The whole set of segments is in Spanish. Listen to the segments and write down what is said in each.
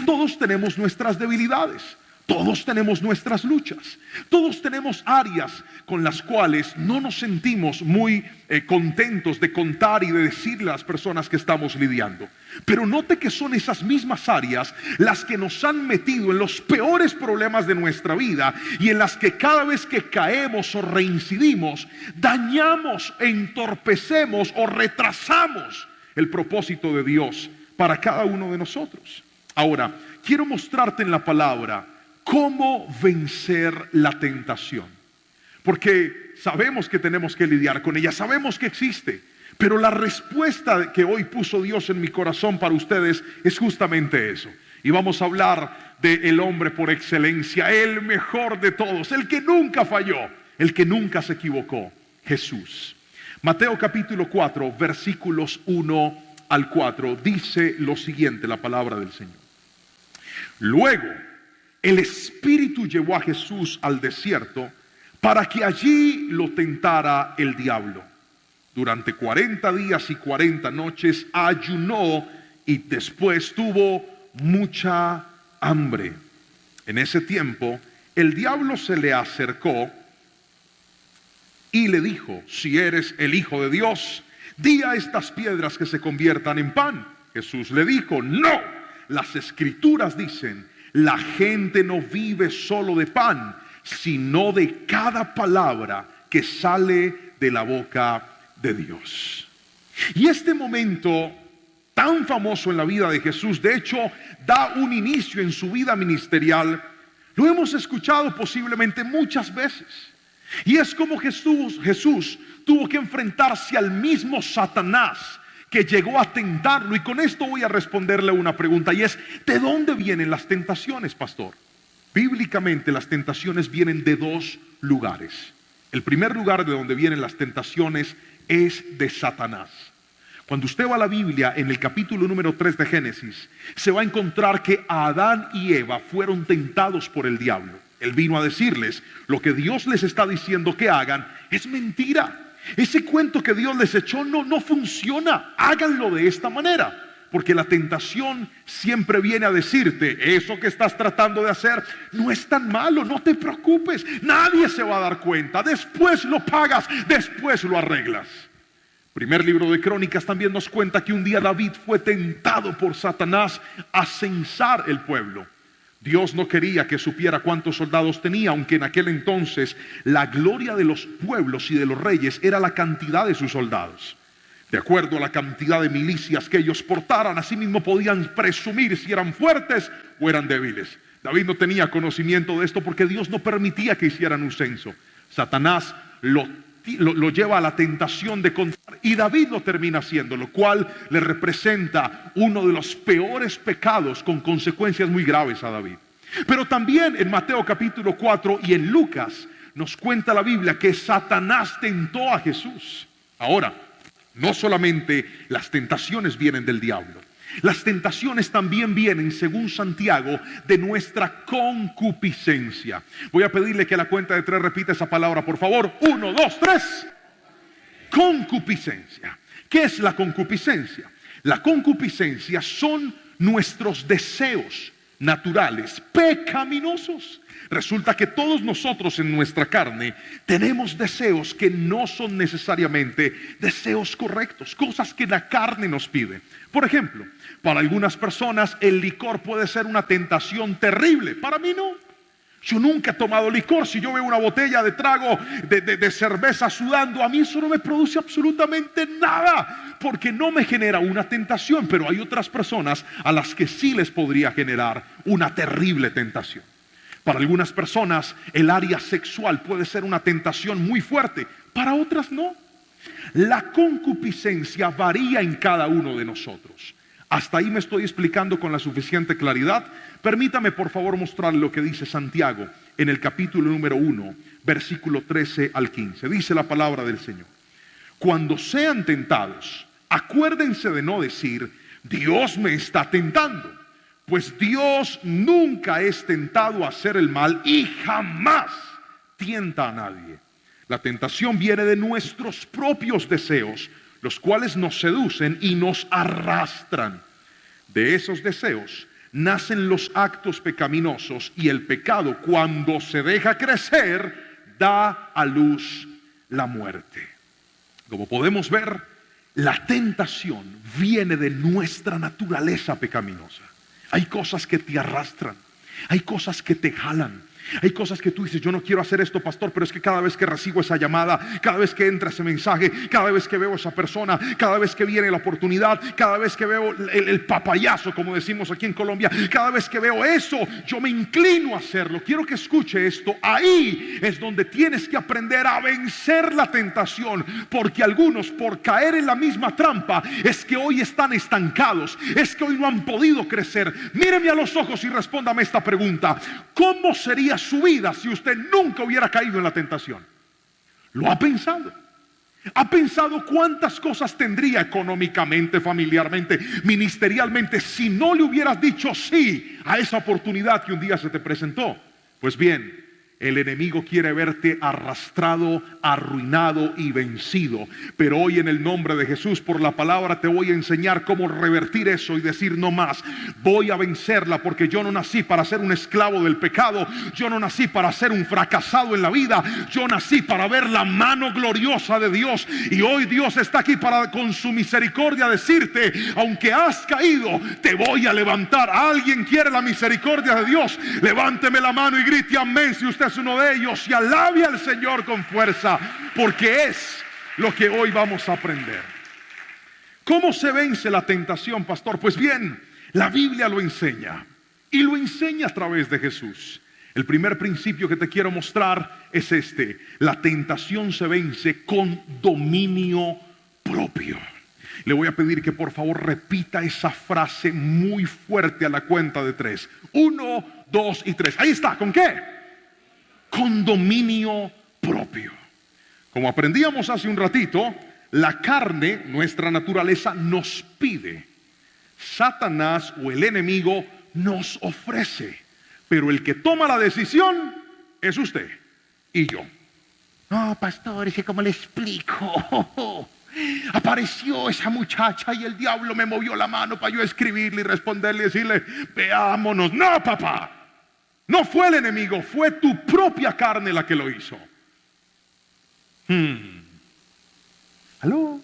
todos tenemos nuestras debilidades. Todos tenemos nuestras luchas. Todos tenemos áreas con las cuales no nos sentimos muy contentos de contar y de decirle a las personas que estamos lidiando. Pero note que son esas mismas áreas las que nos han metido en los peores problemas de nuestra vida y en las que cada vez que caemos o reincidimos, dañamos, entorpecemos o retrasamos el propósito de Dios para cada uno de nosotros. Ahora, quiero mostrarte en la palabra cómo vencer la tentación, porque sabemos que tenemos que lidiar con ella, sabemos que existe, pero la respuesta que hoy puso Dios en mi corazón para ustedes es justamente eso. Y vamos a hablar del hombre por excelencia, el mejor de todos, el que nunca falló, el que nunca se equivocó, Jesús. Mateo capítulo 4, versículos 1 al 4, dice lo siguiente, la palabra del Señor. Luego, el Espíritu llevó a Jesús al desierto para que allí lo tentara el diablo. Durante 40 días y 40 noches ayunó y después tuvo mucha hambre. En ese tiempo, el diablo se le acercó y le dijo: si eres el Hijo de Dios, di a estas piedras que se conviertan en pan. Jesús le dijo: no, las Escrituras dicen, la gente no vive solo de pan, sino de cada palabra que sale de la boca de Dios. Y este momento tan famoso en la vida de Jesús, de hecho, da un inicio en su vida ministerial. Lo hemos escuchado posiblemente muchas veces. Y es como Jesús tuvo que enfrentarse al mismo Satanás que llegó a tentarlo. Y con esto voy a responderle una pregunta, y es: ¿de dónde vienen las tentaciones, pastor? Bíblicamente las tentaciones vienen de dos lugares. El primer lugar de donde vienen las tentaciones es de Satanás. Cuando usted va a la Biblia, en el capítulo número 3 de Génesis, se va a encontrar que Adán y Eva fueron tentados por el diablo. Él vino a decirles: lo que Dios les está diciendo que hagan es mentira. Ese cuento que Dios les echó no funciona. Háganlo de esta manera. Porque la tentación siempre viene a decirte: eso que estás tratando de hacer no es tan malo, no te preocupes, nadie se va a dar cuenta, después lo pagas, después lo arreglas. Primer libro de Crónicas también nos cuenta que un día David fue tentado por Satanás a censar el pueblo. Dios no quería que supiera cuántos soldados tenía, aunque en aquel entonces la gloria de los pueblos y de los reyes era la cantidad de sus soldados. De acuerdo a la cantidad de milicias que ellos portaran, así mismo podían presumir si eran fuertes o eran débiles. David no tenía conocimiento de esto porque Dios no permitía que hicieran un censo. Satanás lo lleva a la tentación de contar, y David lo termina haciendo, lo cual le representa uno de los peores pecados con consecuencias muy graves a David. Pero también en Mateo capítulo 4 y en Lucas nos cuenta la Biblia que Satanás tentó a Jesús. Ahora, no solamente las tentaciones vienen del diablo, las tentaciones también vienen, según Santiago, de nuestra concupiscencia. Voy a pedirle que a la cuenta de 3 repita esa palabra, por favor. 1, 2, 3. Concupiscencia. ¿Qué es la concupiscencia? La concupiscencia son nuestros deseos naturales, pecaminosos. Resulta que todos nosotros en nuestra carne tenemos deseos que no son necesariamente deseos correctos, cosas que la carne nos pide. Por ejemplo, para algunas personas el licor puede ser una tentación terrible. Para mí no. Yo nunca he tomado licor. Si yo veo una botella de trago de cerveza sudando, a mí eso no me produce absolutamente nada, porque no me genera una tentación. Pero hay otras personas a las que sí les podría generar una terrible tentación. Para algunas personas el área sexual puede ser una tentación muy fuerte, para otras no. La concupiscencia varía en cada uno de nosotros. Hasta ahí me estoy explicando con la suficiente claridad. Permítame por favor mostrarle lo que dice Santiago en el capítulo número 1, versículo 13 al 15. Dice la palabra del Señor: cuando sean tentados, acuérdense de no decir: Dios me está tentando. Pues Dios nunca es tentado a hacer el mal y jamás tienta a nadie. La tentación viene de nuestros propios deseos, los cuales nos seducen y nos arrastran. De esos deseos nacen los actos pecaminosos y el pecado, cuando se deja crecer, da a luz la muerte. Como podemos ver, la tentación viene de nuestra naturaleza pecaminosa. Hay cosas que te arrastran, hay cosas que te jalan. Hay cosas que tú dices, yo no quiero hacer esto, pastor, pero es que cada vez que recibo esa llamada, cada vez que entra ese mensaje, cada vez que veo a esa persona, cada vez que viene la oportunidad, cada vez que veo el papayazo, como decimos aquí en Colombia, cada vez que veo eso, yo me inclino a hacerlo. Quiero que escuche esto. Ahí es donde tienes que aprender a vencer la tentación, porque algunos, por caer en la misma trampa, es que hoy están estancados, es que hoy no han podido crecer. Míreme a los ojos y respóndame esta pregunta: ¿cómo sería su vida si usted nunca hubiera caído en la tentación? ¿Lo ha pensado? ¿Ha pensado cuántas cosas tendría económicamente, familiarmente, ministerialmente, si no le hubieras dicho sí a esa oportunidad que un día se te presentó? Pues bien, el enemigo quiere verte arrastrado, arruinado y vencido. Pero hoy, en el nombre de Jesús, por la palabra, te voy a enseñar cómo revertir eso y decir no más. Voy a vencerla, porque yo no nací para ser un esclavo del pecado. Yo no nací para ser un fracasado en la vida. Yo nací para ver la mano gloriosa de Dios. Y hoy Dios está aquí para, con su misericordia, decirte: aunque has caído, te voy a levantar. ¿Alguien quiere la misericordia de Dios? Levánteme la mano y grite amén si usted es uno de ellos, y alabe al Señor con fuerza, porque es lo que hoy vamos a aprender. ¿Cómo se vence la tentación, pastor? Pues bien, la Biblia lo enseña, y lo enseña a través de Jesús. El primer principio que te quiero mostrar es este: la tentación se vence con dominio propio. Le voy a pedir que por favor repita esa frase muy fuerte a la cuenta de 3. 1, 2 y 3. Ahí está. ¿Con qué? Con dominio propio. Como aprendíamos hace un ratito, la carne, nuestra naturaleza, nos pide. Satanás o el enemigo nos ofrece, pero el que toma la decisión es usted y yo. No, pastor, es que ¿cómo le explico? Apareció esa muchacha y el diablo me movió la mano para yo escribirle y responderle y decirle: veámonos. No, papá. No fue el enemigo, fue tu propia carne la que lo hizo. ¿Aló?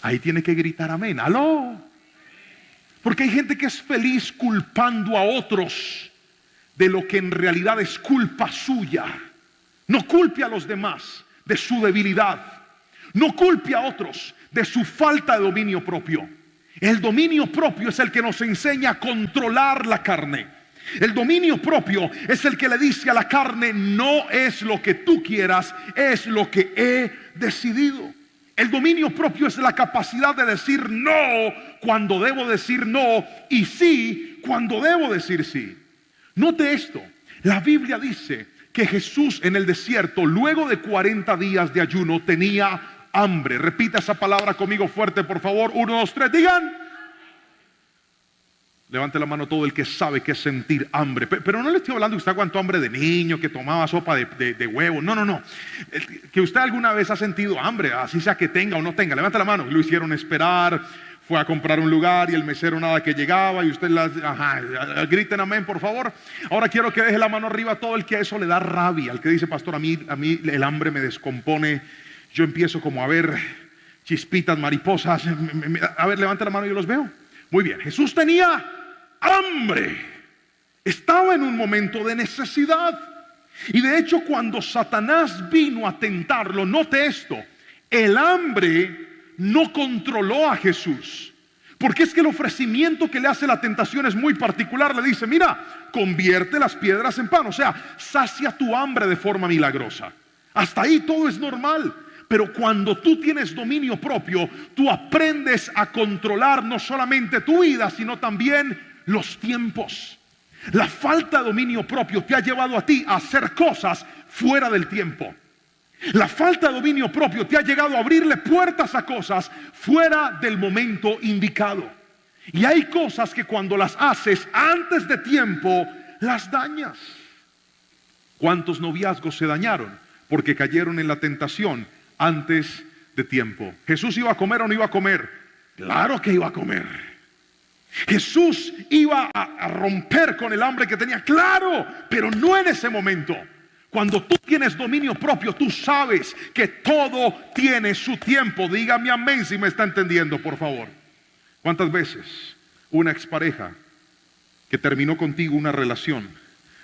Ahí tiene que gritar amén. ¿Aló? Porque hay gente que es feliz culpando a otros de lo que en realidad es culpa suya. No culpe a los demás de su debilidad. No culpe a otros de su falta de dominio propio. El dominio propio es el que nos enseña a controlar la carne. El dominio propio es el que le dice a la carne: no es lo que tú quieras, es lo que he decidido. El dominio propio es la capacidad de decir no cuando debo decir no, y sí cuando debo decir sí. Note esto: la Biblia dice que Jesús en el desierto, luego de 40 días de ayuno, tenía hambre. Repita esa palabra conmigo fuerte, por favor. 1, 2, 3, digan. Levante la mano todo el que sabe qué es sentir hambre. Pero no le estoy hablando que usted aguantó hambre de niño, que tomaba sopa de huevo. No. Que usted alguna vez ha sentido hambre, así sea que tenga o no tenga. Levante la mano. Lo hicieron esperar, fue a comprar un lugar y el mesero nada que llegaba y usted griten amén, por favor. Ahora quiero que deje la mano arriba todo el que a eso le da rabia. El que dice: pastor, a mí el hambre me descompone. Yo empiezo como a ver chispitas, mariposas. A ver, levante la mano, yo los veo. Muy bien, Jesús tenía hambre. Estaba en un momento de necesidad. Y de hecho, cuando Satanás vino a tentarlo, note esto: el hambre no controló a Jesús. Porque es que el ofrecimiento que le hace la tentación es muy particular. Le dice: mira, convierte las piedras en pan. O sea, sacia tu hambre de forma milagrosa. Hasta ahí todo es normal. Pero cuando tú tienes dominio propio, tú aprendes a controlar no solamente tu vida, sino también los tiempos. La falta de dominio propio te ha llevado a ti a hacer cosas fuera del tiempo. La falta de dominio propio te ha llegado a abrirle puertas a cosas fuera del momento indicado. Y hay cosas que cuando las haces antes de tiempo, las dañas. ¿Cuántos noviazgos se dañaron porque cayeron en la tentación antes de tiempo? ¿Jesús iba a comer o no iba a comer? Claro que iba a comer. Jesús iba a romper con el hambre que tenía, claro, pero no en ese momento. Cuando tú tienes dominio propio, tú sabes que todo tiene su tiempo. Dígame amén si me está entendiendo, por favor. ¿Cuántas veces una expareja que terminó contigo una relación,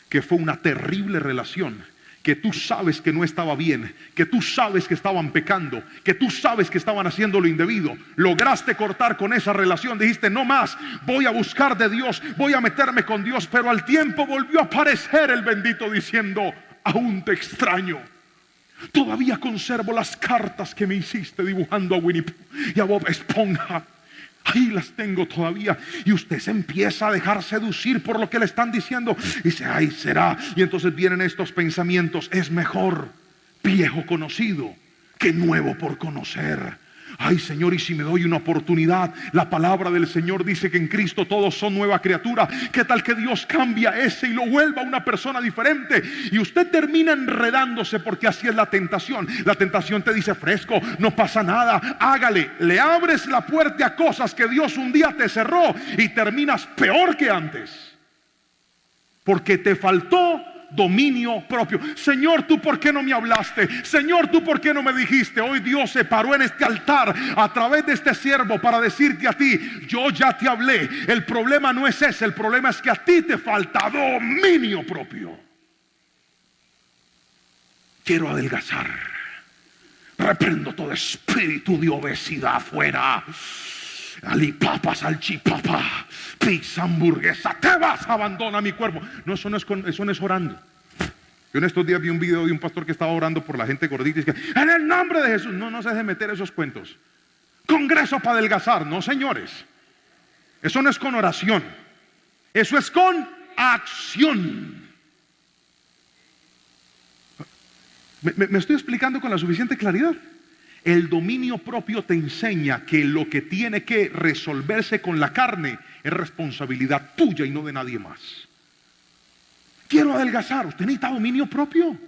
que fue una terrible relación, que tú sabes que no estaba bien, que tú sabes que estaban pecando, que tú sabes que estaban haciendo lo indebido, lograste cortar con esa relación, dijiste no más, voy a buscar de Dios, voy a meterme con Dios, pero al tiempo volvió a aparecer el bendito diciendo, aún te extraño, todavía conservo las cartas que me hiciste dibujando a Winnie Pooh y a Bob Esponja. Ahí las tengo todavía. Y usted se empieza a dejar seducir por lo que le están diciendo. Y dice, ay, será. Y entonces vienen estos pensamientos. Es mejor viejo conocido que nuevo por conocer. Ay, Señor, y si me doy una oportunidad. La palabra del Señor dice que en Cristo todos son nueva criatura. ¿Qué tal que Dios cambia a ese y lo vuelva una persona diferente? Y usted termina enredándose porque así es la tentación. La tentación te dice fresco, no pasa nada, hágale. Le abres la puerta a cosas que Dios un día te cerró y terminas peor que antes. Porque te faltó dominio propio. Señor, ¿tú por qué no me hablaste? Señor, ¿tú por qué no me dijiste? Hoy Dios se paró en este altar a través de este siervo para decirte a ti, yo ya te hablé. El problema no es ese, el problema es que a ti te falta dominio propio. Quiero adelgazar. Reprendo todo espíritu de obesidad fuera. Alipapa, salchipapa, pizza, hamburguesa, te vas, abandona mi cuerpo. No, eso no es orando. Yo en estos días vi un video de un pastor que estaba orando por la gente gordita y dice, en el nombre de Jesús. No se deje meter esos cuentos. Congreso para adelgazar, no señores. Eso no es con oración. Eso es con acción. ¿Me estoy explicando con la suficiente claridad? El dominio propio te enseña que lo que tiene que resolverse con la carne es responsabilidad tuya y no de nadie más. Quiero adelgazar, usted necesita dominio propio.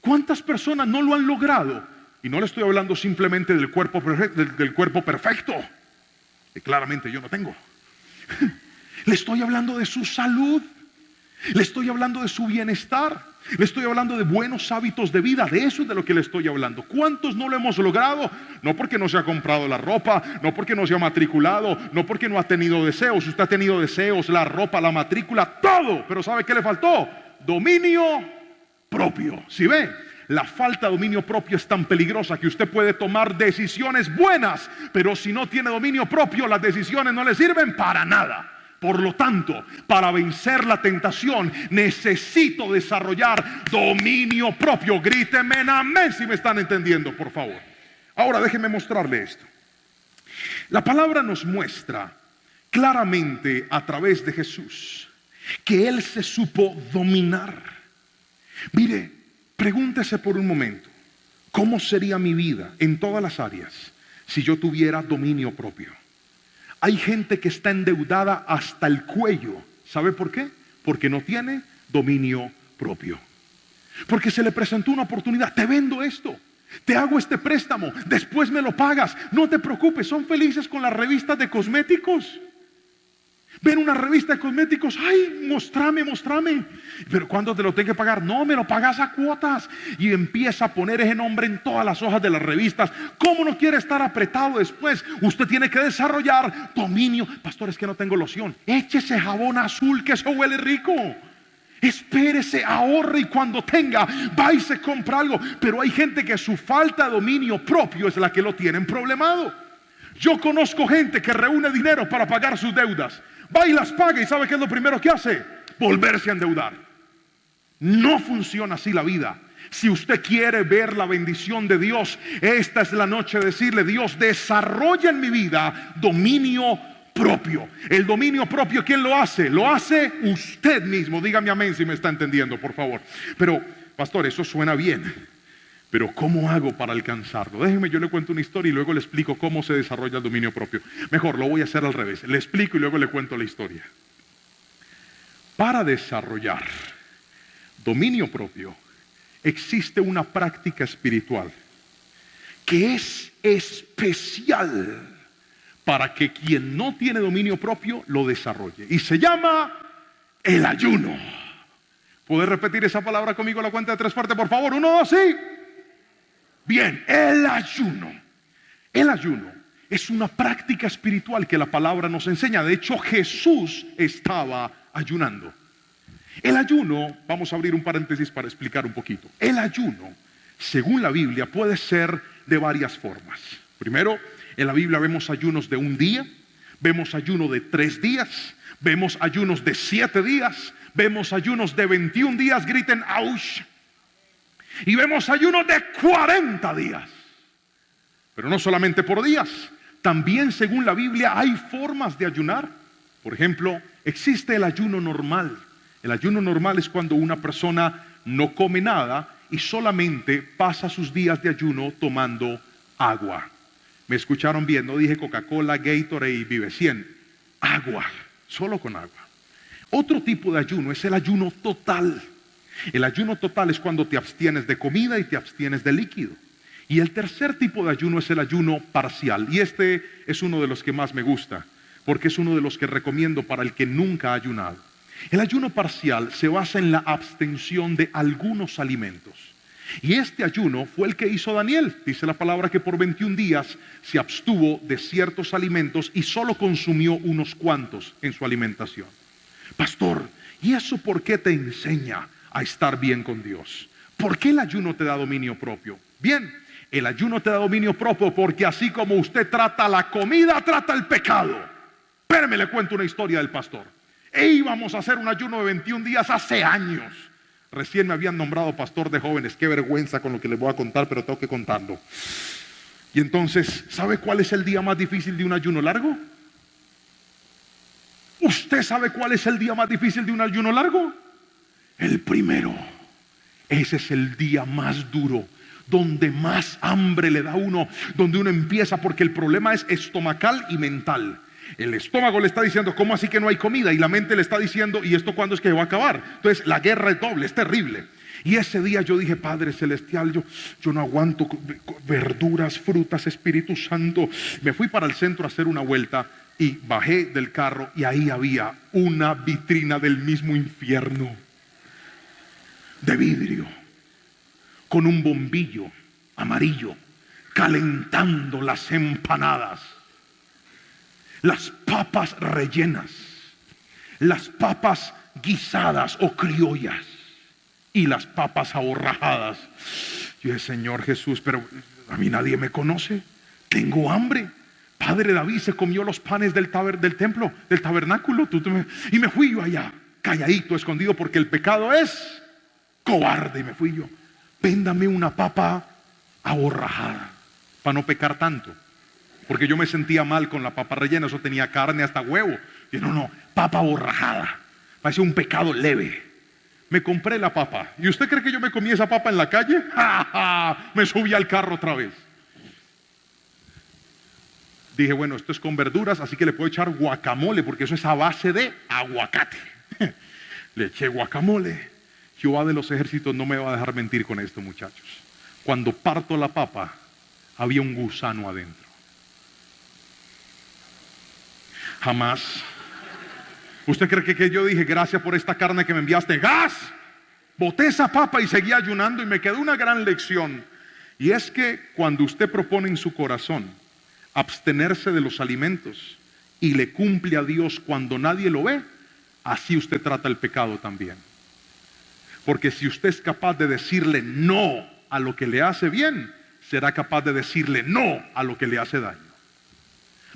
¿Cuántas personas no lo han logrado? Y no le estoy hablando simplemente del cuerpo perfecto, que claramente yo no tengo. Le estoy hablando de su salud. Le estoy hablando de su bienestar. Le estoy hablando de buenos hábitos de vida. De eso es de lo que le estoy hablando. ¿Cuántos no lo hemos logrado? No porque no se ha comprado la ropa, no porque no se ha matriculado, no porque no ha tenido deseos. Usted ha tenido deseos, la ropa, la matrícula, todo. Pero ¿sabe qué le faltó? Dominio propio. ¿Sí ve? La falta de dominio propio es tan peligrosa que usted puede tomar decisiones buenas, pero si no tiene dominio propio, las decisiones no le sirven para nada. Por lo tanto, para vencer la tentación, necesito desarrollar dominio propio. Gríteme en amén si me están entendiendo, por favor. Ahora déjenme mostrarle esto. La palabra nos muestra claramente a través de Jesús que Él se supo dominar. Mire, pregúntese por un momento, ¿cómo sería mi vida en todas las áreas si yo tuviera dominio propio? Hay gente que está endeudada hasta el cuello. ¿Sabe por qué? Porque no tiene dominio propio. Porque se le presentó una oportunidad. Te vendo esto. Te hago este préstamo. Después me lo pagas. No te preocupes. Son felices con las revistas de cosméticos. Ven una revista de cosméticos. Ay, mostrame. Pero ¿cuándo te lo tengo que pagar? No, me lo pagas a cuotas. Y empieza a poner ese nombre en todas las hojas de las revistas. ¿Cómo no quiere estar apretado después? Usted tiene que desarrollar dominio. Pastor, es que no tengo loción. Échese jabón azul, que eso huele rico. Espérese, ahorre y cuando tenga, va y se compra algo. Pero hay gente que su falta de dominio propio es la que lo tienen problemado. Yo conozco gente que reúne dinero para pagar sus deudas. Va y las paga y ¿sabe qué es lo primero que hace? Volverse a endeudar. No funciona así la vida. Si usted quiere ver la bendición de Dios, esta es la noche de decirle, Dios, desarrolla en mi vida dominio propio. El dominio propio, ¿quién lo hace? Lo hace usted mismo. Dígame amén si me está entendiendo, por favor. Pero, pastor, eso suena bien. Pero ¿cómo hago para alcanzarlo? Déjeme, yo le cuento una historia y luego le explico cómo se desarrolla el dominio propio. Mejor, lo voy a hacer al revés. Le explico y luego le cuento la historia. Para desarrollar dominio propio, existe una práctica espiritual que es especial para que quien no tiene dominio propio lo desarrolle. Y se llama el ayuno. ¿Puedes repetir esa palabra conmigo a la cuenta de 3 fuerte, por favor? 1, 2, sí. Bien, el ayuno. El ayuno es una práctica espiritual que la palabra nos enseña. De hecho, Jesús estaba ayunando. El ayuno, vamos a abrir un paréntesis para explicar un poquito. El ayuno, según la Biblia, puede ser de varias formas. Primero, en la Biblia vemos ayunos de 1 día, vemos ayuno de 3 días, vemos ayunos de 7 días, vemos ayunos de 21 días, griten ¡aush! Y vemos ayunos de 40 días. Pero no solamente por días, también según la Biblia hay formas de ayunar. Por ejemplo, existe el ayuno normal. El ayuno normal es cuando una persona no come nada y solamente pasa sus días de ayuno tomando agua. ¿Me escucharon bien? No dije Coca-Cola, Gatorade y Vive 100. Agua, solo con agua. Otro tipo de ayuno es el ayuno total. El ayuno total es cuando te abstienes de comida y te abstienes de líquido. Y el tercer tipo de ayuno es el ayuno parcial. Y este es uno de los que más me gusta, porque es uno de los que recomiendo para el que nunca ha ayunado. El ayuno parcial se basa en la abstención de algunos alimentos. Y este ayuno fue el que hizo Daniel. Dice la palabra que por 21 días se abstuvo de ciertos alimentos y solo consumió unos cuantos en su alimentación. Pastor, ¿y eso por qué te enseña a estar bien con Dios? ¿Por qué el ayuno te da dominio propio? Bien, el ayuno te da dominio propio porque así como usted trata la comida, trata el pecado. Espérame, le cuento una historia del pastor. Íbamos a hacer un ayuno de 21 días hace años. Recién me habían nombrado pastor de jóvenes. Qué vergüenza con lo que les voy a contar, pero tengo que contarlo. Y entonces, ¿sabe cuál es el día más difícil de un ayuno largo? ¿Usted sabe cuál es el día más difícil de un ayuno largo? El primero. Ese es el día más duro, donde más hambre le da a uno, donde uno empieza, porque el problema es estomacal y mental. El estómago le está diciendo, ¿cómo así que no hay comida? Y la mente le está diciendo, ¿y esto cuándo es que va a acabar? Entonces la guerra es doble, es terrible. Y ese día yo dije, Padre Celestial, yo no aguanto verduras, frutas, Espíritu Santo. Me fui para el centro a hacer una vuelta y bajé del carro y ahí había una vitrina del mismo infierno, de vidrio, con un bombillo amarillo, calentando las empanadas, las papas rellenas, las papas guisadas o criollas y las papas aborrajadas. Yo dije, Señor Jesús, pero a mí nadie me conoce, tengo hambre. Padre David se comió los panes del templo, del tabernáculo, y me fui yo allá, calladito, escondido, porque el pecado es cobarde. Y me fui yo, véndame una papa aborrajada, para no pecar tanto. Porque yo me sentía mal con la papa rellena, eso tenía carne hasta huevo. Y no, papa borrajada, parece un pecado leve. Me compré la papa. ¿Y usted cree que yo me comí esa papa en la calle? ¡Ja, ja! Me subí al carro otra vez. Dije, bueno, esto es con verduras, así que le puedo echar guacamole, porque eso es a base de aguacate. Le eché guacamole. Jehová de los ejércitos no me va a dejar mentir con esto, muchachos. Cuando parto la papa, había un gusano adentro. Jamás. ¿Usted cree que yo dije, gracias por esta carne que me enviaste? ¡Gas! Boté esa papa y seguí ayunando y me quedó una gran lección. Y es que cuando usted propone en su corazón abstenerse de los alimentos y le cumple a Dios cuando nadie lo ve, así usted trata el pecado también. Porque si usted es capaz de decirle no a lo que le hace bien, será capaz de decirle no a lo que le hace daño.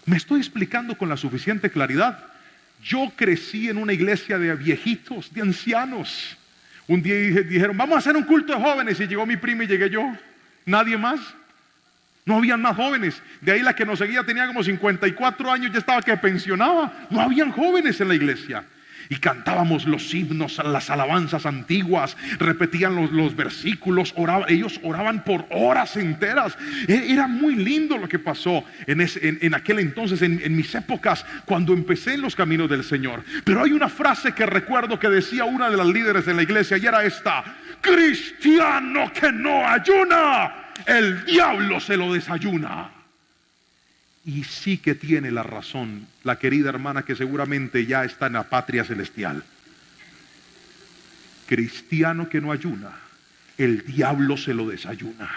¿Me estoy explicando con la suficiente claridad? Yo crecí en una iglesia de viejitos, de ancianos. Un día dijeron, vamos a hacer un culto de jóvenes, y llegó mi prima y llegué yo. Nadie más. No habían más jóvenes. De ahí la que nos seguía tenía como 54 años, ya estaba que pensionaba. No habían jóvenes en la iglesia. Y cantábamos los himnos, las alabanzas antiguas, repetían los versículos, ellos oraban por horas enteras. Era muy lindo lo que pasó en aquel entonces, en mis épocas, cuando empecé en los caminos del Señor. Pero hay una frase que recuerdo que decía una de las líderes de la iglesia, y era esta: cristiano que no ayuna, el diablo se lo desayuna. Y sí que tiene la razón la querida hermana que seguramente ya está en la patria celestial. Cristiano que no ayuna, el diablo se lo desayuna.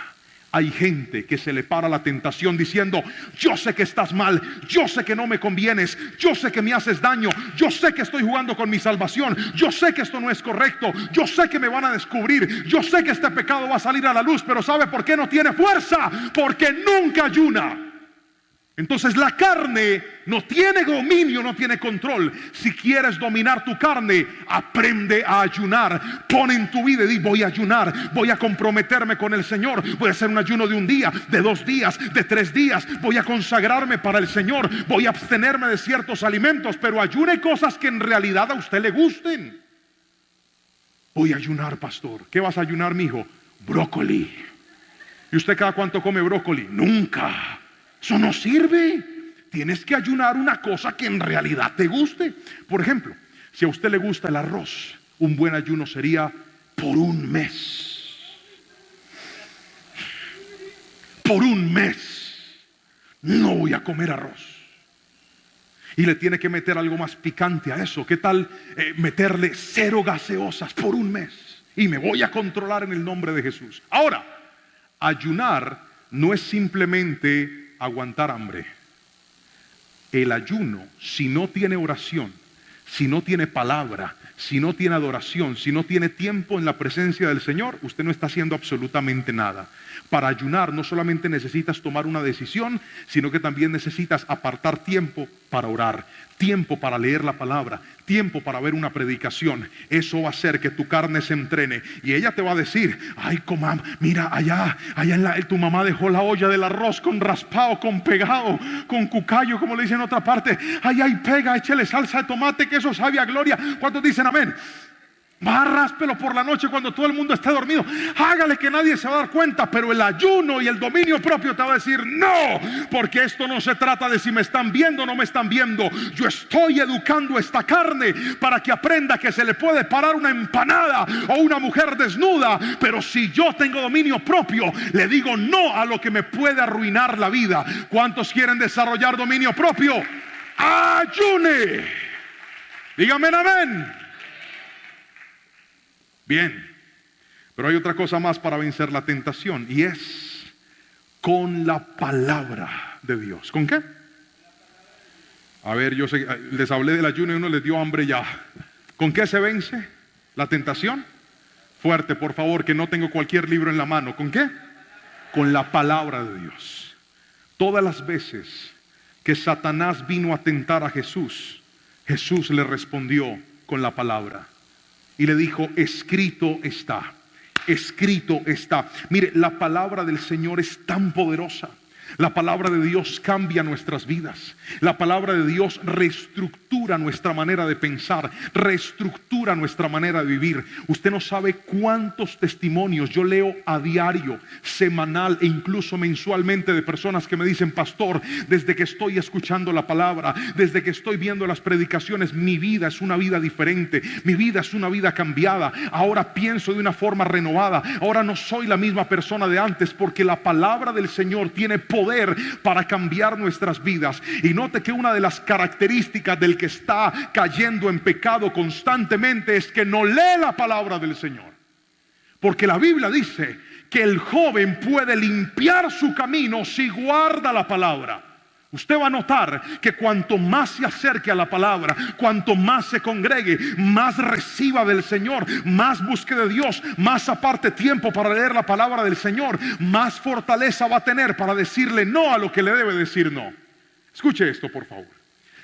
Hay gente que se le para la tentación diciendo: yo sé que estás mal, yo sé que no me convienes, yo sé que me haces daño, yo sé que estoy jugando con mi salvación, yo sé que esto no es correcto, yo sé que me van a descubrir, yo sé que este pecado va a salir a la luz, pero ¿sabe por qué no tiene fuerza? Porque nunca ayuna. Entonces la carne no tiene dominio, no tiene control. Si quieres dominar tu carne, aprende a ayunar. Pon en tu vida y di: voy a ayunar, voy a comprometerme con el Señor, voy a hacer un ayuno de un día, de 2 días, de 3 días, voy a consagrarme para el Señor, voy a abstenerme de ciertos alimentos, pero ayune cosas que en realidad a usted le gusten. Voy a ayunar, pastor. ¿Qué vas a ayunar, mijo? Brócoli. ¿Y usted cada cuánto come brócoli? Nunca. Eso no sirve. Tienes que ayunar una cosa que en realidad te guste. Por ejemplo, si a usted le gusta el arroz, un buen ayuno sería por un mes. Por un mes no voy a comer arroz. Y le tiene que meter algo más picante a eso. ¿Qué tal meterle 0 gaseosas por un mes? Y me voy a controlar en el nombre de Jesús. Ahora, ayunar no es simplemente aguantar hambre. El ayuno, si no tiene oración, si no tiene palabra, si no tiene adoración, si no tiene tiempo en la presencia del Señor, usted no está haciendo absolutamente nada. Para ayunar no solamente necesitas tomar una decisión, sino que también necesitas apartar tiempo para orar, tiempo para leer la palabra, tiempo para ver una predicación. Eso va a hacer que tu carne se entrene. Y ella te va a decir: ay, comam, mira, allá tu mamá dejó la olla del arroz con raspado, con pegado, con cucayo, como le dicen en otra parte. Ay, pega, échale salsa de tomate, que eso sabe a gloria. ¿Cuántos dicen amén? Va, ráspelo por la noche cuando todo el mundo esté dormido. Hágale que nadie se va a dar cuenta. Pero el ayuno y el dominio propio te va a decir: no, porque esto no se trata de si me están viendo o no me están viendo. Yo estoy educando esta carne para que aprenda que se le puede parar una empanada o una mujer desnuda. Pero si yo tengo dominio propio, le digo no a lo que me puede arruinar la vida. ¿Cuántos quieren desarrollar dominio propio? Ayune. Dígame amén. Bien, pero hay otra cosa más para vencer la tentación, y es con la palabra de Dios. ¿Con qué? A ver, yo sé, les hablé del ayuno y uno les dio hambre ya. ¿Con qué se vence la tentación? Fuerte, por favor, que no tengo cualquier libro en la mano. ¿Con qué? Con la palabra de Dios. Todas las veces que Satanás vino a tentar a Jesús, Jesús le respondió con la palabra. Y le dijo: escrito está, escrito está. Mire, la palabra del Señor es tan poderosa. La palabra de Dios cambia nuestras vidas. La palabra de Dios reestructura nuestra manera de pensar, reestructura nuestra manera de vivir. Usted no sabe cuántos testimonios yo leo a diario, semanal e incluso mensualmente de personas que me dicen: pastor, desde que estoy escuchando la palabra, desde que estoy viendo las predicaciones, mi vida es una vida diferente, mi vida es una vida cambiada. Ahora pienso de una forma renovada, ahora no soy la misma persona de antes, porque la palabra del Señor tiene poder para cambiar nuestras vidas. Y note que una de las características del que está cayendo en pecado constantemente es que no lee la palabra del Señor. Porque la Biblia dice que el joven puede limpiar su camino si guarda la palabra. Usted va a notar que cuanto más se acerque a la palabra, cuanto más se congregue, más reciba del Señor, más busque de Dios, más aparte tiempo para leer la palabra del Señor, más fortaleza va a tener para decirle no a lo que le debe decir no. Escuche esto, por favor.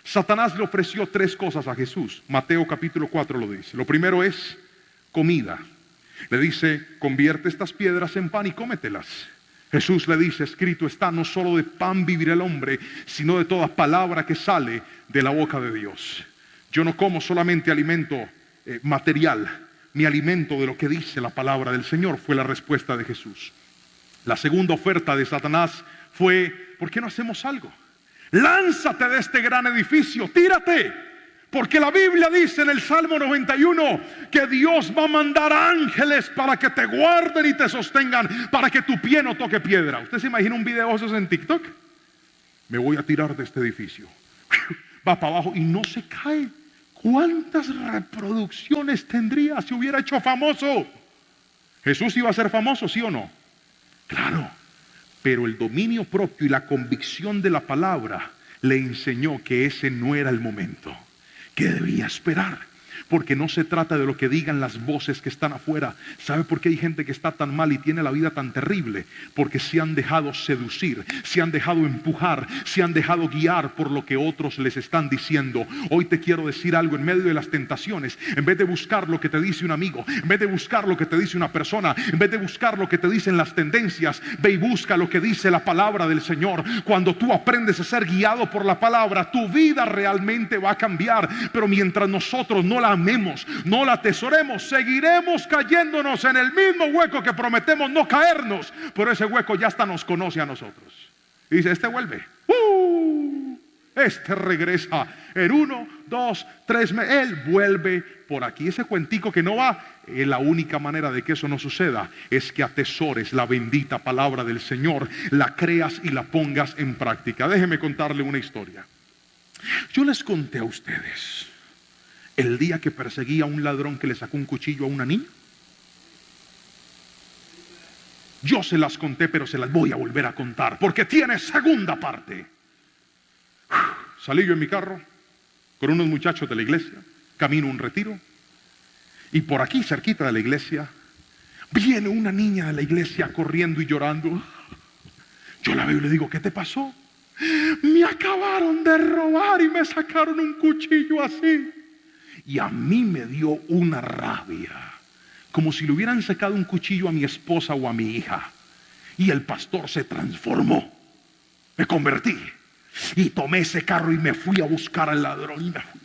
Satanás le ofreció 3 cosas a Jesús. Mateo capítulo 4 lo dice. Lo primero es comida. Le dice: convierte estas piedras en pan y cómetelas. Jesús le dice: escrito está, no solo de pan vivirá el hombre, sino de toda palabra que sale de la boca de Dios. Yo no como solamente alimento material, mi alimento de lo que dice la palabra del Señor, fue la respuesta de Jesús. La segunda oferta de Satanás fue: ¿por qué no hacemos algo? Lánzate de este gran edificio, tírate. Porque la Biblia dice en el Salmo 91 que Dios va a mandar ángeles para que te guarden y te sostengan, para que tu pie no toque piedra. ¿Usted se imagina un video de esos en TikTok? me voy a tirar de este edificio. Va para abajo y no se cae. ¿Cuántas reproducciones tendría si hubiera hecho famoso? ¿Jesús iba a ser famoso, sí o no? Claro, pero el dominio propio y la convicción de la palabra le enseñó que ese no era el momento, que debía esperar. Porque no se trata de lo que digan las voces que están afuera. ¿Sabe por qué hay gente que está tan mal y tiene la vida tan terrible? Porque se han dejado seducir, se han dejado empujar, se han dejado guiar por lo que otros les están diciendo. Hoy te quiero decir algo: en medio de las tentaciones, en vez de buscar lo que te dice un amigo, en vez de buscar lo que te dice una persona, en vez de buscar lo que te dicen las tendencias, ve y busca lo que dice la palabra del Señor. Cuando tú aprendes a ser guiado por la palabra, tu vida realmente va a cambiar. Pero mientras nosotros no la amemos, no la atesoremos, seguiremos cayéndonos en el mismo hueco que prometemos no caernos, pero ese hueco ya hasta nos conoce a nosotros. Y dice: este vuelve, este regresa en 1, 2, 3 meses, él vuelve por aquí. Ese cuentico que no va, la única manera de que eso no suceda es que atesores la bendita palabra del Señor, la creas y la pongas en práctica. Déjeme contarle una historia. Yo les conté a ustedes el día que perseguí a un ladrón que le sacó un cuchillo a una niña. Yo se las conté, pero se las voy a volver a contar porque tiene segunda parte. Salí yo en mi carro con unos muchachos de la iglesia, camino a un retiro, y por aquí cerquita de la iglesia viene una niña de la iglesia corriendo y llorando. Yo la veo y le digo: ¿qué te pasó? Me acabaron de robar y me sacaron un cuchillo así. Y a mí me dio una rabia, como si le hubieran sacado un cuchillo a mi esposa o a mi hija. Y el pastor se transformó. Me convertí y tomé ese carro y me fui a buscar al ladrón. Y me fui.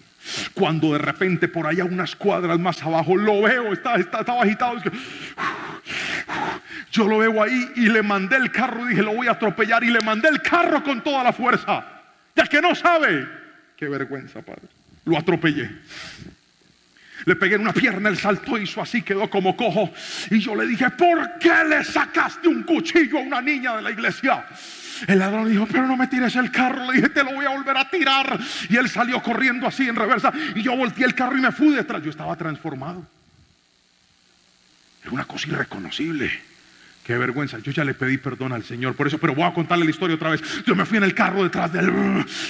Cuando de repente por allá unas cuadras más abajo lo veo, estaba agitado. Yo lo veo ahí y le mandé el carro. Dije: lo voy a atropellar, y le mandé el carro con toda la fuerza. Ya que no sabe. Qué vergüenza, padre. Lo atropellé. Le pegué en una pierna, él saltó, hizo así, quedó como cojo. Y yo le dije: ¿por qué le sacaste un cuchillo a una niña de la iglesia? El ladrón dijo: pero no me tires el carro. Le dije: te lo voy a volver a tirar. Y él salió corriendo así en reversa. Y yo volteé el carro y me fui detrás. Yo estaba transformado. Era una cosa irreconocible. Qué vergüenza. Yo ya le pedí perdón al Señor por eso, pero voy a contarle la historia otra vez. Yo me fui en el carro detrás de él.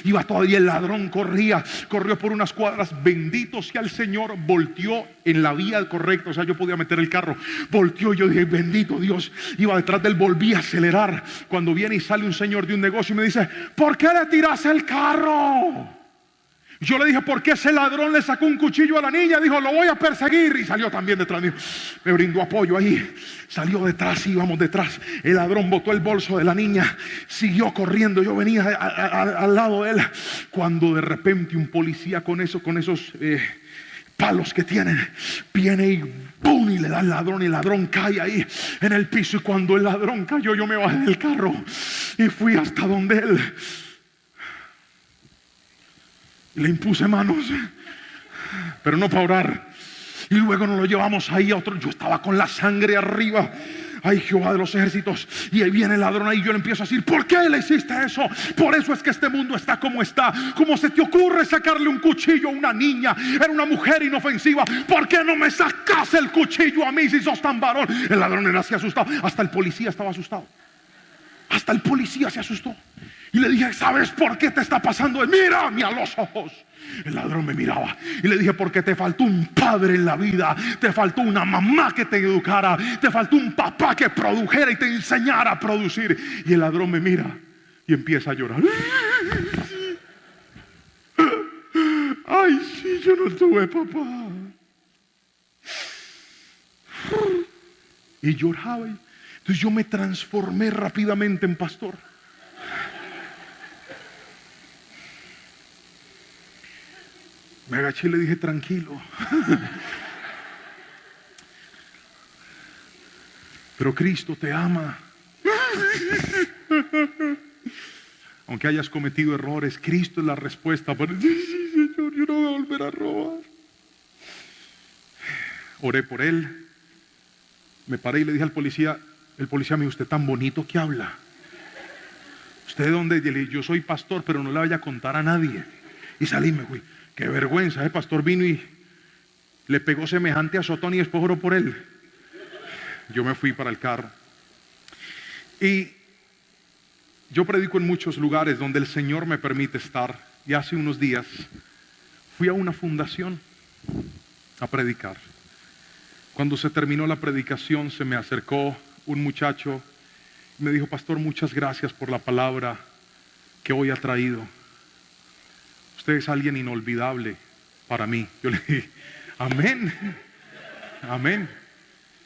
Iba todavía, el ladrón corrió por unas cuadras. Bendito sea el Señor, volteó en la vía correcta. O sea, yo podía meter el carro. Volteó, yo dije: bendito Dios. Iba detrás de él, volví a acelerar. Cuando viene y sale un señor de un negocio y me dice: ¿por qué le tiraste el carro? Yo le dije: ¿por qué ese ladrón le sacó un cuchillo a la niña? Dijo: lo voy a perseguir. Y salió también detrás mío. Me brindó apoyo ahí. Salió detrás, íbamos detrás. El ladrón botó el bolso de la niña, siguió corriendo. Yo venía al lado de él. Cuando de repente un policía con esos palos que tienen, viene y ¡pum! Y le da al ladrón. Y el ladrón cae ahí en el piso. Y cuando el ladrón cayó, yo me bajé del carro y fui hasta donde él. Le impuse manos, pero no para orar. Y luego nos lo llevamos ahí a otro. Yo estaba con la sangre arriba. Ay, Jehová de los ejércitos. Y ahí viene el ladrón ahí. Yo le empiezo a decir: ¿por qué le hiciste eso? Por eso es que este mundo está como está. ¿Cómo se te ocurre sacarle un cuchillo a una niña? Era una mujer inofensiva. ¿Por qué no me sacas el cuchillo a mí si sos tan varón? El ladrón era así asustado. Hasta el policía estaba asustado. Hasta el policía se asustó. Y le dije: ¿sabes por qué te está pasando? Mírame a los ojos. El ladrón me miraba y le dije: porque te faltó un padre en la vida, te faltó una mamá que te educara, te faltó un papá que produjera y te enseñara a producir. Y el ladrón me mira y empieza a llorar. Ay, sí, yo no tuve papá. Y lloraba. Entonces yo me transformé rápidamente en pastor. Me agaché y le dije: tranquilo. Pero Cristo te ama. Aunque hayas cometido errores, Cristo es la respuesta. Para decir: sí, Señor, yo no voy a volver a robar. Oré por él. Me paré y le dije al policía. El policía me dijo: usted tan bonito que habla. ¿Usted de dónde? Y le dije, yo soy pastor, pero no le vaya a contar a nadie. Y salí, me fui. Qué vergüenza, el pastor vino y le pegó semejante azotón y después oró por él. Yo me fui para el carro. Y yo predico en muchos lugares donde el Señor me permite estar. Y hace unos días fui a una fundación a predicar. Cuando se terminó la predicación, se me acercó un muchacho y me dijo, pastor, muchas gracias por la palabra que hoy ha traído. Usted es alguien inolvidable para mí. Yo le dije, amén, amén.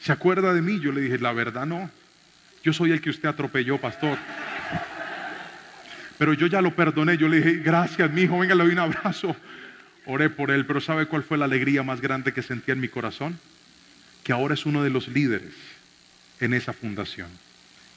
¿Se acuerda de mí? Yo le dije, la verdad no. Yo soy el que usted atropelló, pastor. Pero yo ya lo perdoné. Yo le dije, gracias, mi hijo, venga, le doy un abrazo. Oré por él, pero ¿sabe cuál fue la alegría más grande que sentía en mi corazón? Que ahora es uno de los líderes en esa fundación.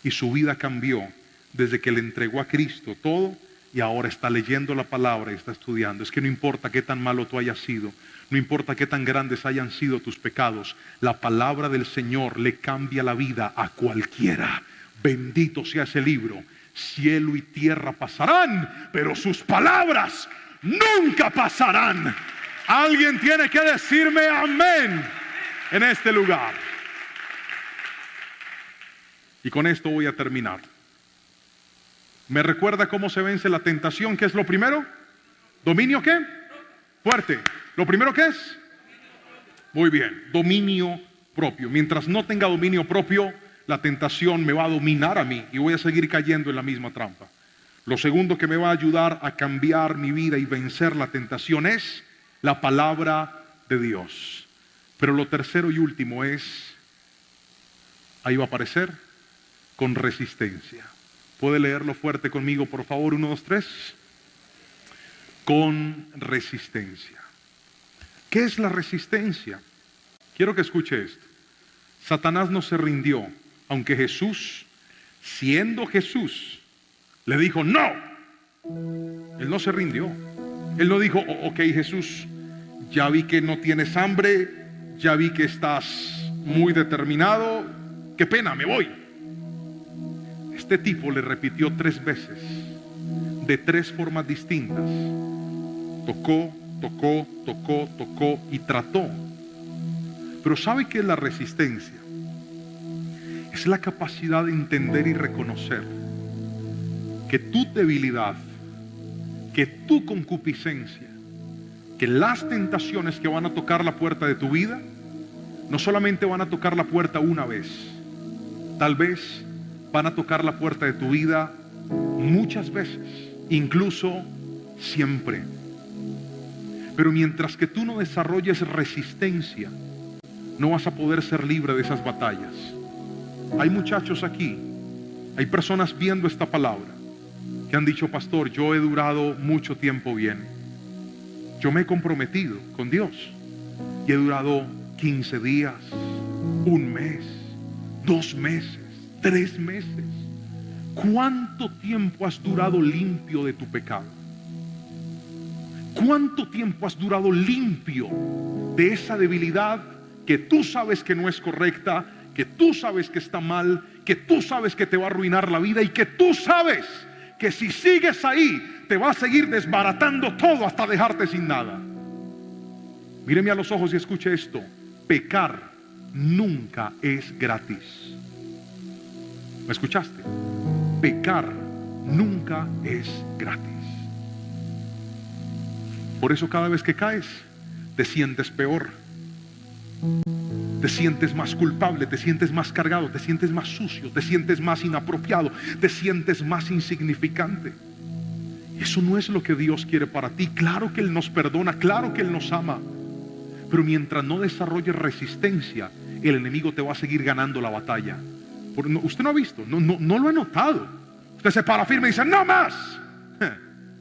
Y su vida cambió desde que le entregó a Cristo todo y ahora está leyendo la palabra y está estudiando. Es que no importa qué tan malo tú hayas sido, no importa qué tan grandes hayan sido tus pecados, la palabra del Señor le cambia la vida a cualquiera. Bendito sea ese libro. Cielo y tierra pasarán, pero sus palabras nunca pasarán. Alguien tiene que decirme amén en este lugar. Y con esto voy a terminar. ¿Me recuerda cómo se vence la tentación? ¿Qué es lo primero? ¿Dominio qué? Fuerte. ¿Lo primero qué es? Muy bien, dominio propio. Mientras no tenga dominio propio, la tentación me va a dominar a mí y voy a seguir cayendo en la misma trampa. Lo segundo que me va a ayudar a cambiar mi vida y vencer la tentación es la palabra de Dios. Pero lo tercero y último es, ahí va a aparecer, con resistencia. ¿Puede leerlo fuerte conmigo, por favor? 1, 2, 3. Con resistencia. ¿Qué es la resistencia? Quiero que escuche esto. Satanás no se rindió, aunque Jesús, siendo Jesús, le dijo no. Él no se rindió. Él no dijo, ok, Jesús, ya vi que no tienes hambre, ya vi que estás muy determinado, qué pena, me voy. Este tipo le repitió 3 veces, de 3 formas distintas. Tocó, tocó, tocó, tocó y trató. Pero ¿sabe qué es la resistencia? Es la capacidad de entender y reconocer que tu debilidad, que tu concupiscencia, que las tentaciones que van a tocar la puerta de tu vida, no solamente van a tocar la puerta una vez, tal vez van a tocar la puerta de tu vida muchas veces, incluso siempre. Pero mientras que tú no desarrolles resistencia, no vas a poder ser libre de esas batallas. Hay muchachos aquí, hay personas viendo esta palabra que han dicho, pastor, yo he durado mucho tiempo bien. Yo me he comprometido con Dios y he durado 15 días, 1 mes, 2 meses, 3 meses. ¿Cuánto tiempo has durado limpio de tu pecado? ¿Cuánto tiempo has durado limpio de esa debilidad que tú sabes que no es correcta, que tú sabes que está mal, que tú sabes que te va a arruinar la vida y que tú sabes que si sigues ahí te va a seguir desbaratando todo hasta dejarte sin nada? Míreme a los ojos y escuche esto. Pecar nunca es gratis. ¿Me escuchaste? Pecar nunca es gratis. Por eso cada vez que caes te sientes peor, te sientes más culpable, te sientes más cargado, te sientes más sucio, te sientes más inapropiado, te sientes más insignificante. Eso no es lo que Dios quiere para ti. Claro que Él nos perdona, claro que Él nos ama, pero mientras no desarrolles resistencia, el enemigo te va a seguir ganando la batalla. Usted no ha visto, no lo ha notado. Usted se para firme y dice, no más.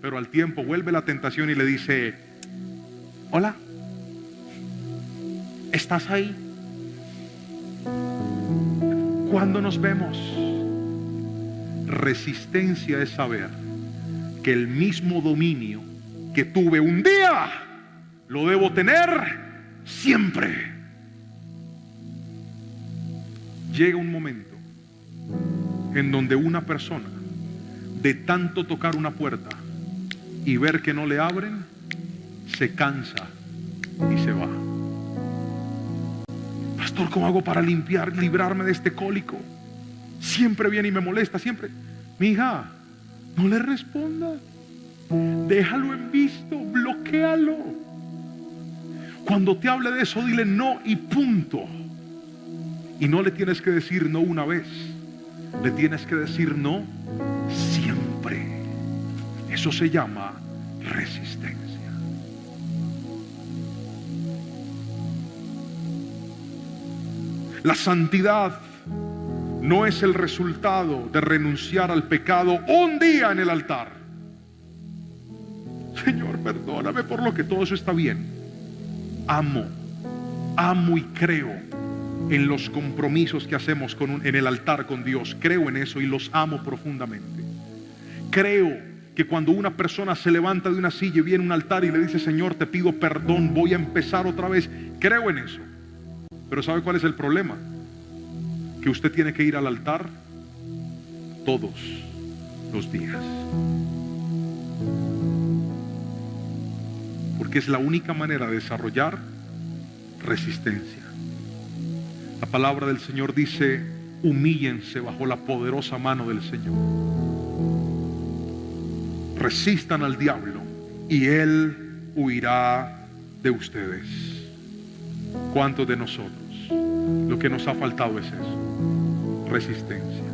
Pero al tiempo vuelve la tentación y le dice, hola, ¿estás ahí? ¿Cuándo nos vemos? Resistencia es saber que el mismo dominio que tuve un día lo debo tener siempre. Llega un momento en donde una persona de tanto tocar una puerta y ver que no le abren, se cansa y se va. Pastor, ¿cómo hago para librarme de este cólico? Siempre viene y me molesta, siempre. Mi hija, no le responda. Déjalo en visto, bloquéalo. Cuando te hable de eso, dile no y punto. Y no le tienes que decir no una vez, le tienes que decir no siempre. Eso se llama resistencia. La santidad no es el resultado de renunciar al pecado un día en el altar. Señor, perdóname por lo que todo eso está bien. Amo y creo en los compromisos que hacemos en el altar con Dios. Creo en eso y los amo profundamente. Creo que cuando una persona se levanta de una silla y viene a un altar y le dice, Señor, te pido perdón, voy a empezar otra vez. Creo en eso. Pero ¿sabe cuál es el problema? Que usted tiene que ir al altar todos los días. Porque es la única manera de desarrollar resistencia. La palabra del Señor dice, humíllense bajo la poderosa mano del Señor. Resistan al diablo y él huirá de ustedes. ¿Cuántos de nosotros lo que nos ha faltado es eso? Resistencia.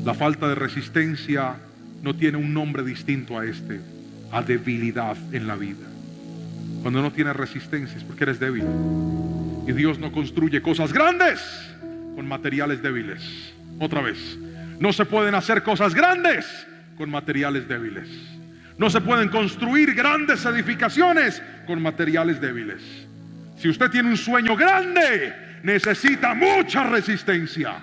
La falta de resistencia no tiene un nombre distinto a este, a debilidad en la vida. Cuando no tienes resistencia es porque eres débil. Y Dios no construye cosas grandes con materiales débiles. Otra vez, no se pueden hacer cosas grandes con materiales débiles. No se pueden construir grandes edificaciones con materiales débiles. Si usted tiene un sueño grande, necesita mucha resistencia.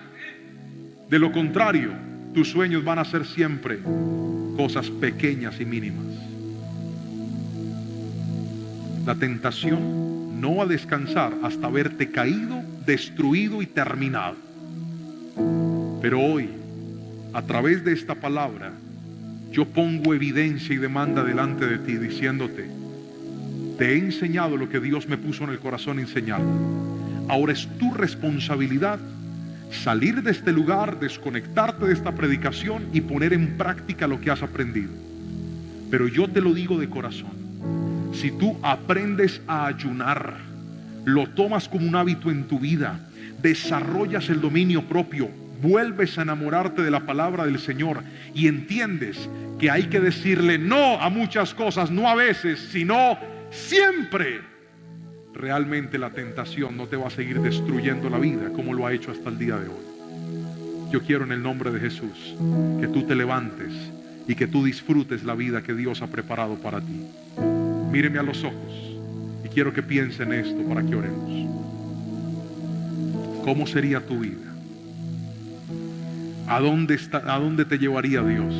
De lo contrario, tus sueños van a ser siempre cosas pequeñas y mínimas. La tentación no va a descansar hasta verte caído, destruido y terminado. Pero hoy, a través de esta palabra, yo pongo evidencia y demanda delante de ti diciéndote, te he enseñado lo que Dios me puso en el corazón enseñar. Ahora es tu responsabilidad salir de este lugar, desconectarte de esta predicación y poner en práctica lo que has aprendido. Pero yo te lo digo de corazón, si tú aprendes a ayunar, lo tomas como un hábito en tu vida, desarrollas el dominio propio, vuelves a enamorarte de la palabra del Señor y entiendes que hay que decirle no a muchas cosas, no a veces, sino siempre, realmente la tentación no te va a seguir destruyendo la vida como lo ha hecho hasta el día de hoy. Yo quiero en el nombre de Jesús que tú te levantes y que tú disfrutes la vida que Dios ha preparado para ti. Míreme a los ojos y quiero que piense en esto para que oremos. ¿Cómo sería tu vida? ¿A dónde te llevaría Dios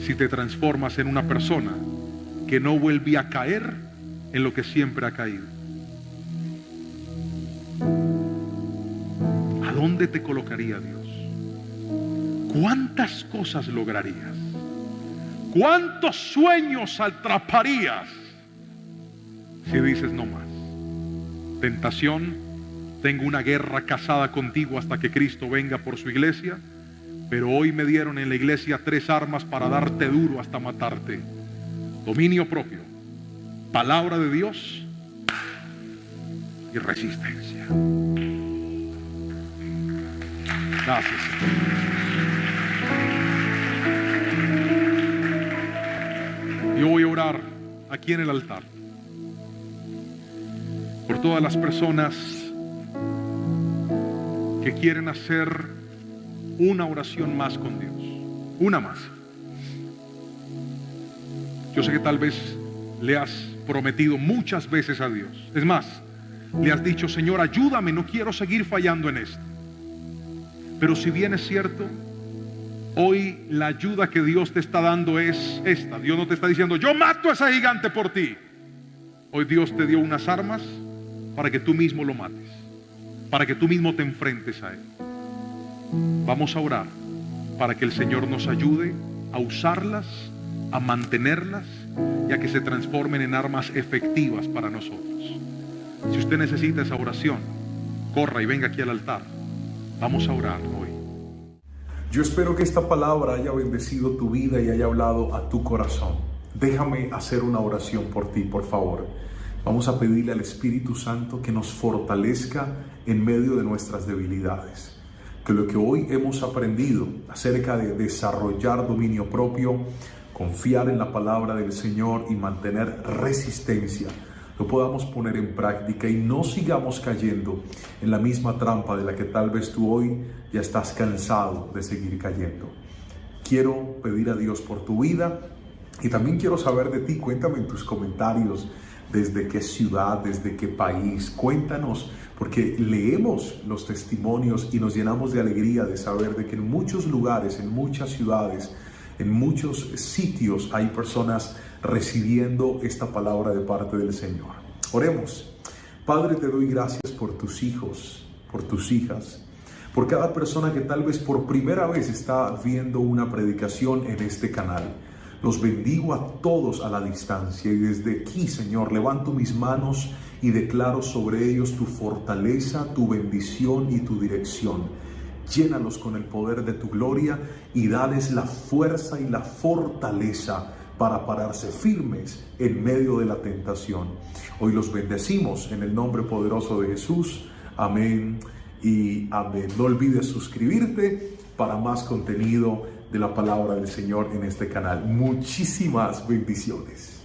si te transformas en una persona que no vuelve a caer en lo que siempre ha caído? ¿A dónde te colocaría Dios? ¿Cuántas cosas lograrías? ¿Cuántos sueños atraparías si dices no más? Tentación, tengo una guerra casada contigo hasta que Cristo venga por su iglesia, pero hoy me dieron en la iglesia 3 armas para darte duro hasta matarte. Dominio propio, palabra de Dios y resistencia. Gracias, Señor. Yo voy a orar aquí en el altar por todas las personas que quieren hacer una oración más con Dios, una más. Yo sé que tal vez le has prometido muchas veces a Dios. Es más, le has dicho, Señor, ayúdame, no quiero seguir fallando en esto. Pero si bien es cierto, hoy la ayuda que Dios te está dando es esta. Dios no te está diciendo, yo mato a ese gigante por ti. Hoy Dios te dio unas armas para que tú mismo lo mates, para que tú mismo te enfrentes a él. Vamos a orar para que el Señor nos ayude a usarlas, a mantenerlas y a que se transformen en armas efectivas para nosotros. Si usted necesita esa oración, corra y venga aquí al altar. Vamos a orar hoy. Yo espero que esta palabra haya bendecido tu vida y haya hablado a tu corazón. Déjame hacer una oración por ti, por favor. Vamos a pedirle al Espíritu Santo que nos fortalezca en medio de nuestras debilidades. Que lo que hoy hemos aprendido acerca de desarrollar dominio propio, confiar en la palabra del Señor y mantener resistencia, lo podamos poner en práctica y no sigamos cayendo en la misma trampa de la que tal vez tú hoy ya estás cansado de seguir cayendo. Quiero pedir a Dios por tu vida y también quiero saber de ti. Cuéntame en tus comentarios desde qué ciudad, desde qué país. Cuéntanos, porque leemos los testimonios y nos llenamos de alegría de saber de que en muchos lugares, en muchas ciudades, en muchos sitios hay personas recibiendo esta palabra de parte del Señor. Oremos. Padre, te doy gracias por tus hijos, por tus hijas, por cada persona que tal vez por primera vez está viendo una predicación en este canal. Los bendigo a todos a la distancia y desde aquí, Señor, levanto mis manos y declaro sobre ellos tu fortaleza, tu bendición y tu dirección. Llénalos con el poder de tu gloria y dales la fuerza y la fortaleza para pararse firmes en medio de la tentación. Hoy los bendecimos en el nombre poderoso de Jesús. Amén y amén. No olvides suscribirte para más contenido de la palabra del Señor en este canal. Muchísimas bendiciones.